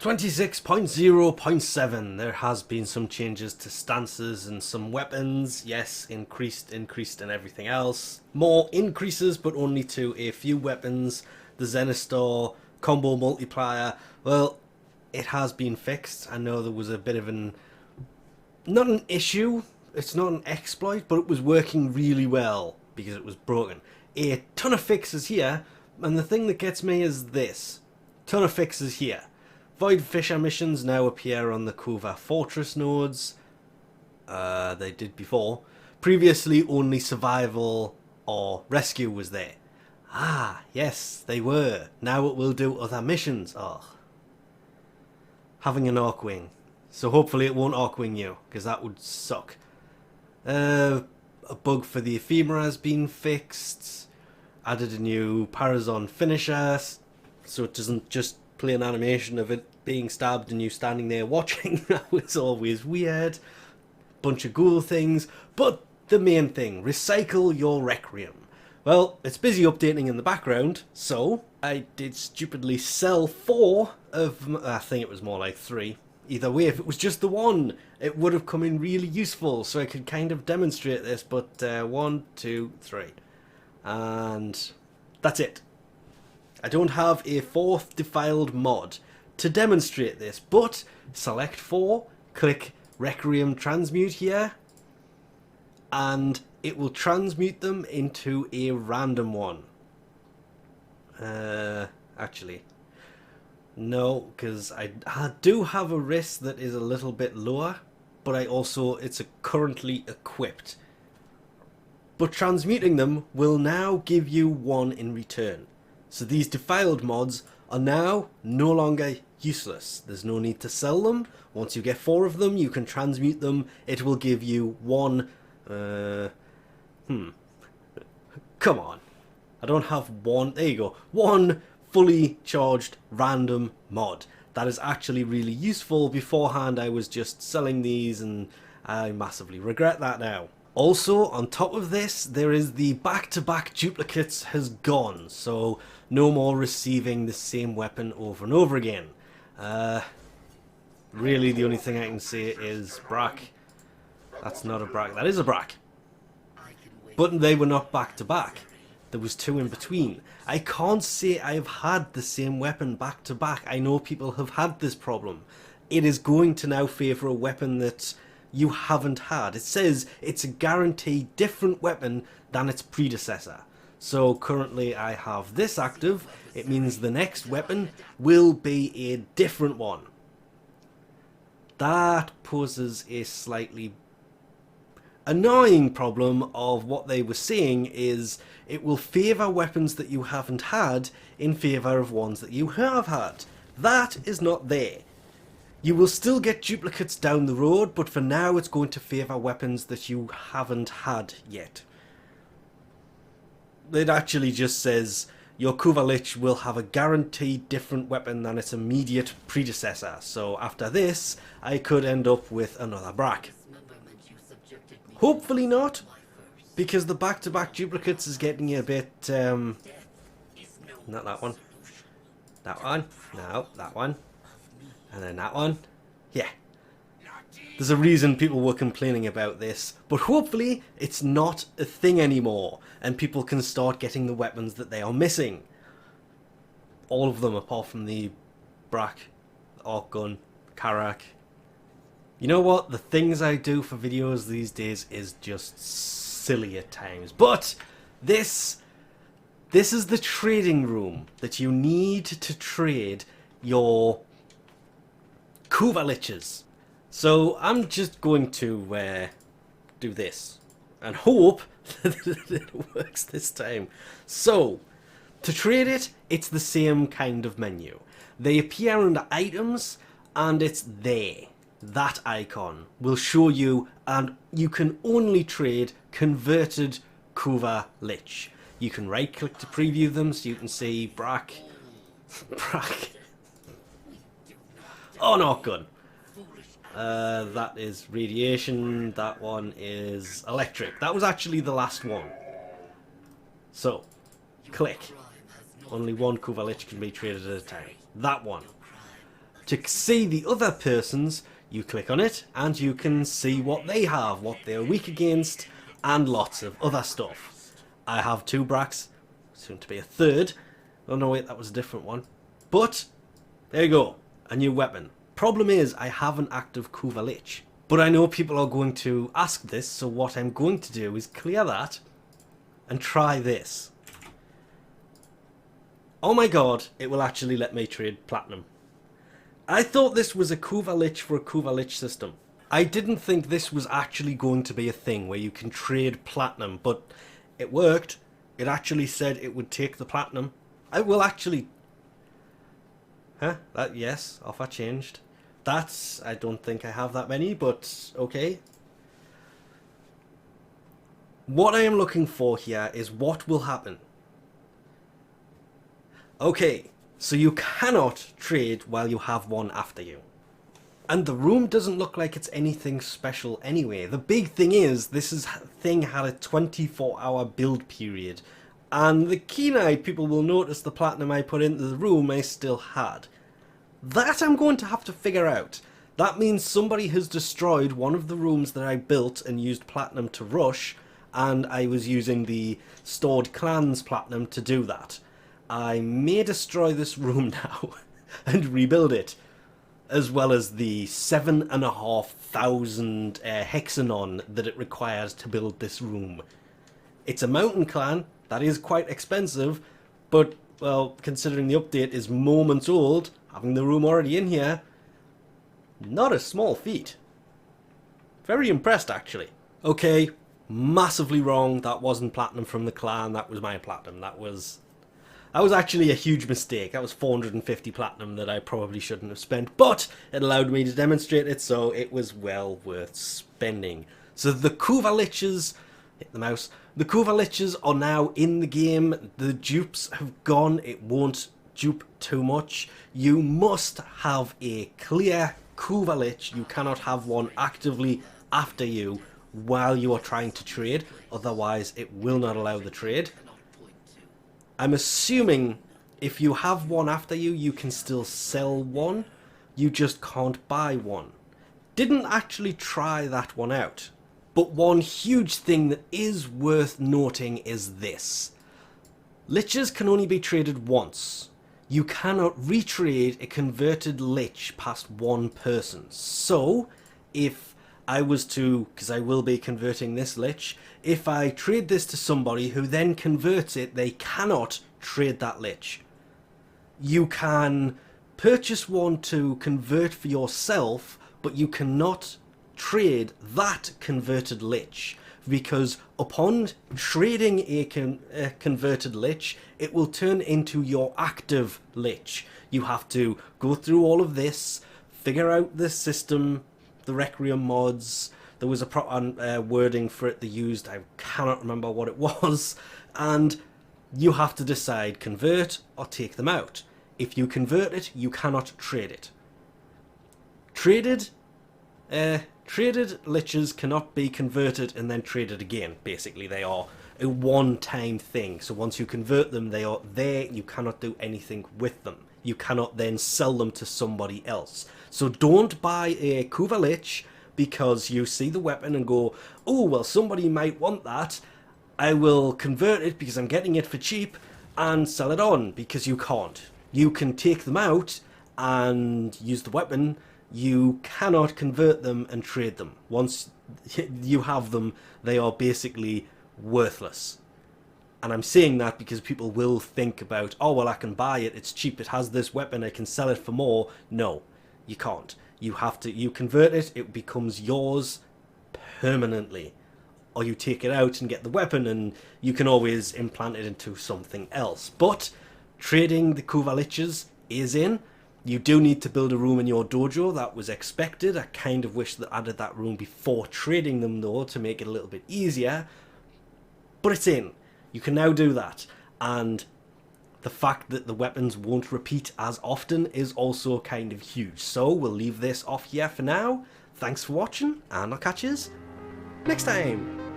26.0.7. There has been some changes to stances and some weapons. Yes, increased and everything else. More increases, but only to a few weapons. The Zenistor combo multiplier, well, it has been fixed. I know there was a bit of not an issue, it's not an exploit, but it was working really well because it was broken. A ton of fixes here, and the thing that gets me is this. Ton of fixes here. Void Fisher missions now appear on the Kuva Fortress nodes. They did before. Previously only survival or rescue was there. Ah, yes, they were. Now it will do other missions. Oh. Having an Orc Wing. So hopefully it won't Orc Wing you, because that would suck. A bug for the Ephemera has been fixed. Added a new Parazon finisher, so it doesn't just play an animation of it being stabbed and you standing there watching. That was always weird. Bunch of ghoul things. But the main thing, recycle your Requiem. Well, it's busy updating in the background, so I did stupidly sell 4 of, I think it was more like 3. Either way, if it was just the one, it would have come in really useful, so I could kind of demonstrate this, but 1, 2, 3. And that's it. I don't have a 4th Defiled mod to demonstrate this, but select 4, click Requiem Transmute here, and it will transmute them into a random one. Actually, no, because I do have a wrist that is a little bit lower, but it's currently equipped. But transmuting them will now give you 1 in return. So these defiled mods are now no longer useless. There's no need to sell them. Once you get 4 of them, you can transmute them. It will give you 1... Come on. I don't have 1... There you go. 1 fully charged random mod. That is actually really useful. Beforehand, I was just selling these, and I massively regret that now. Also, on top of this, there is the back-to-back duplicates has gone, so no more receiving the same weapon over and over again. Really, the only thing I can say is Brack. That's not a Brack, that is a Brack. But they were not back-to-back. There was 2 in between. I can't say I've had the same weapon back-to-back. I know people have had this problem. It is going to now favour a weapon that you haven't had. It says it's a guaranteed different weapon than its predecessor. So currently I have this active. It means the next weapon will be a different one. That poses a slightly annoying problem of what they were saying is it will favour weapons that you haven't had in favour of ones that you have had. That is not there. You will still get duplicates down the road, but for now it's going to favour weapons that you haven't had yet. It actually just says your Kuva Lich will have a guaranteed different weapon than its immediate predecessor. So after this, I could end up with another Brack. Hopefully not, because the back-to-back duplicates is getting a bit, not that one. That one, no, that one. And then that one. Yeah. There's a reason people were complaining about this, but hopefully it's not a thing anymore, and people can start getting the weapons that they are missing. All of them apart from the Brack, the Arc Gun, Karak. You know what? The things I do for videos these days is just silly at times. But this is the trading room that you need to trade your Kuva Liches. So I'm just going to do this and hope that it works this time. So to trade it, it's the same kind of menu. They appear under items and it's there. That icon will show you, and you can only trade Converted Kuva Lich. You can right click to preview them so you can see Brack. Oh, not good. That is radiation, that one is electric. That was actually the last one. So, click. Only one Kuva Lich can be traded at a time. That one. To see the other person's, you click on it and you can see what they have, what they're weak against, and lots of other stuff. I have 2 bracks, soon to be a 3rd. Oh no, wait, that was a different one. But there you go, a new weapon. Problem is, I have an active Kuva Lich. But I know people are going to ask this, so what I'm going to do is clear that and try this. Oh my god, it will actually let me trade platinum. I thought this was a Kuva Lich for a Kuva Lich system. I didn't think this was actually going to be a thing where you can trade platinum, but it worked. It actually said it would take the platinum. I will actually... Huh? Yes, offer changed. That's... I don't think I have that many, but okay. What I am looking for here is what will happen. Okay, so you cannot trade while you have one after you. And the room doesn't look like it's anything special anyway. The big thing is, thing had a 24-hour build period. And the keen-eyed people will notice the platinum I put into the room I still had. That I'm going to have to figure out. That means somebody has destroyed one of the rooms that I built and used platinum to rush, and I was using the stored clans platinum to do that. I may destroy this room now and rebuild it, as well as the 7,500 hexanon that it requires to build this room. It's a mountain clan, that is quite expensive, but, well, considering the update is moments old, having the room already in here, not a small feat. Very impressed, actually. Okay, massively wrong, that wasn't platinum from the clan, that was my platinum, that was actually a huge mistake. That was 450 platinum that I probably shouldn't have spent, but it allowed me to demonstrate it, so it was well worth spending. So the Kuva Liches, hit the mouse, the Kuva Liches are now in the game. The dupes have gone, it won't dupe too much. You must have a clear Kuva Lich. You cannot have one actively after you while you are trying to trade, otherwise it will not allow the trade. I'm assuming if you have one after you, you can still sell one. You just can't buy one. Didn't actually try that one out. But one huge thing that is worth noting is this. Liches can only be traded once. You cannot retrade a converted lich past one person. So, if I was to, because I will be converting this lich, if I trade this to somebody who then converts it, they cannot trade that lich. You can purchase one to convert for yourself, but you cannot trade that converted lich, because upon trading a converted lich, it will turn into your active lich. You have to go through all of this, figure out the system, the Requiem mods. There was a proper wording for it they used, I cannot remember what it was, and you have to decide convert or take them out. If you convert it, you cannot trade it. Traded liches cannot be converted and then traded again. Basically, they are a one-time thing. So once you convert them, they are there. You cannot do anything with them. You cannot then sell them to somebody else. So don't buy a Kuva Lich because you see the weapon and go, oh, well, somebody might want that. I will convert it because I'm getting it for cheap and sell it on, because you can't. You can take them out and use the weapon. You cannot convert them and trade them. Once you have them, they are basically worthless. And I'm saying that because people will think about, oh, well, I can buy it, it's cheap, it has this weapon, I can sell it for more. No, you can't. You have to, you convert it, it becomes yours permanently. Or you take it out and get the weapon, and you can always implant it into something else. But trading the Kuva Liches is in. You do need to build a room in your dojo. That was expected. I kind of wish that I added that room before trading them, though, to make it a little bit easier. But it's in. You can now do that. And the fact that the weapons won't repeat as often is also kind of huge. So we'll leave this off here for now. Thanks for watching, and I'll catch you next time.